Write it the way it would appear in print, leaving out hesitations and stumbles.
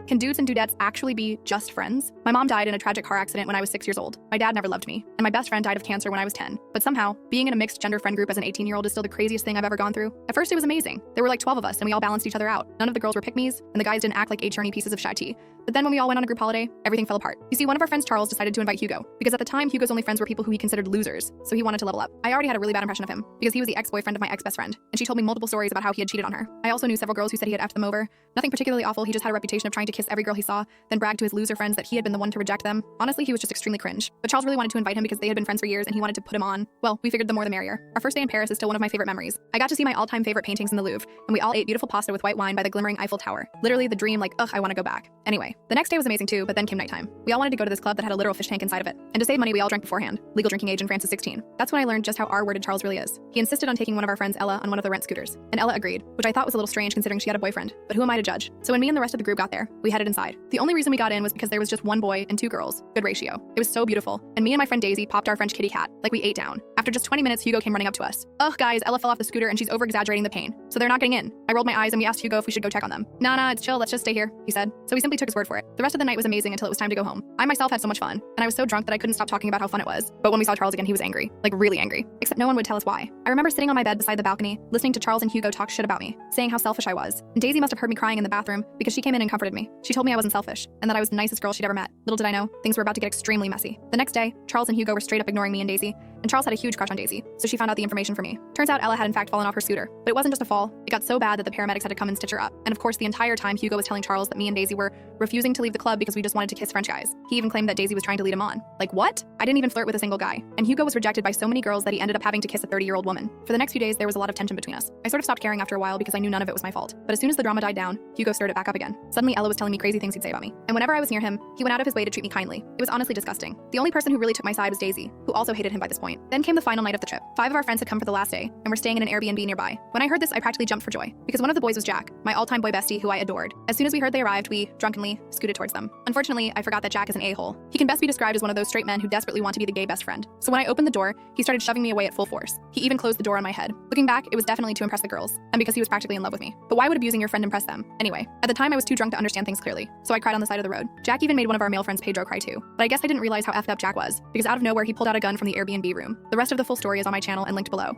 Can dudes and dudettes actually be just friends? My mom died in a tragic car accident when I was 6 years old. My dad never loved me. And my best friend died of cancer when I was 10. But somehow, being in a mixed gender friend group as an 18-year-old is still the craziest thing I've ever gone through. At first, it was amazing. There were like 12 of us, and we all balanced each other out. None of the girls were pick-me's, and the guys didn't act like H-journey pieces of shy tea. But then when we all went on a group holiday, everything fell apart. You see, one of our friends, Charles, decided to invite Hugo, because at the time, Hugo's only friends were people who he considered losers, so he wanted to level up. I already had a really bad impression of him, because he was the ex-boyfriend of my ex-best friend, and she told me multiple stories about how he had cheated on her. I also knew several girls who said he had effed them over. Nothing particularly awful, he just had a reputation of trying to kiss every girl he saw, then bragged to his loser friends that he had been the one to reject them. Honestly, he was just extremely cringe. But Charles really wanted to invite him because they had been friends for years and he wanted to put him on. Well, we figured the more the merrier. Our first day in Paris is still one of my favorite memories. I got to see my all-time favorite paintings in the Louvre, and we all ate beautiful pasta with white wine by the glimmering Eiffel Tower. Literally the dream, like, ugh, I want to go back. Anyway, the next day was amazing too, but then came nighttime. We all wanted to go to this club that had a literal fish tank inside of it. And to save money, we all drank beforehand. Legal drinking age in France is 16. That's when I learned just how R-worded Charles really is. He insisted on taking one of our friends, Ella, on one of the rent scooters. And Ella agreed, which I thought was a little strange considering she had a boyfriend. But who am I to judge? So when me and the rest of the group got there, we headed inside. The only reason we got in was because there was just one boy and two girls. Good ratio. It was so beautiful. And me and my friend Daisy popped our French kitty cat, like we ate down. After just 20 minutes, Hugo came running up to us. Ugh, guys, Ella fell off the scooter and she's over-exaggerating the pain. So they're not getting in. I rolled my eyes and we asked Hugo if we should go check on them. Nah, it's chill, let's just stay here, he said. So we simply took his word for it. The rest of the night was amazing until it was time to go home. I myself had so much fun, and I was so drunk that I couldn't stop talking about how fun it was. But when we saw Charles again, he was angry. Like really angry. Except no one would tell us why. I remember sitting on my bed beside the balcony, listening to Charles and Hugo talk shit about me, saying how selfish I was. And Daisy must have heard me crying in the bathroom because she came in and comforted me. She told me I wasn't selfish, and that I was the nicest girl she'd ever met. Little did I know, things were about to get extremely messy. The next day, Charles and Hugo were straight up ignoring me and Daisy, and Charles had a huge crush on Daisy, so she found out the information for me. Turns out Ella had in fact fallen off her scooter. But it wasn't just a fall, it got so bad that the paramedics had to come and stitch her up. And of course, the entire time Hugo was telling Charles that me and Daisy were refusing to leave the club because we just wanted to kiss French guys. He even claimed that Daisy was trying to lead him on. Like what? I didn't even flirt with a single guy. And Hugo was rejected by so many girls that he ended up having to kiss a 30-year-old woman. For the next few days, there was a lot of tension between us. I sort of stopped caring after a while because I knew none of it was my fault. But as soon as the drama died down, Hugo stirred it back up again. Suddenly, Ella was telling me crazy things he'd say about me. And whenever I was near him, he went out of his way to treat me kindly. It was honestly disgusting. The only person who really took my side was Daisy, who also hated him by this point. Then came the final night of the trip. 5 of our friends had come for the last day, and were staying in an Airbnb nearby. When I heard this, I practically jumped for joy, because one of the boys was Jack, my all-time boy bestie who I adored. As soon as we heard they arrived, we, drunkenly, scooted towards them. Unfortunately, I forgot that Jack is an a-hole. He can best be described as one of those straight men who desperately want to be the gay best friend. So when I opened the door, he started shoving me away at full force. He even closed the door on my head. Looking back, it was definitely to impress the girls, and because he was practically in love with me. But why would abusing your friend impress them? Anyway, at the time I was too drunk to understand things clearly, so I cried on the side of the road. Jack even made one of our male friends, Pedro, cry too. But I guess I didn't realize how effed up Jack was, because out of nowhere he pulled out a gun from the Airbnb room. The rest of the full story is on my channel and linked below.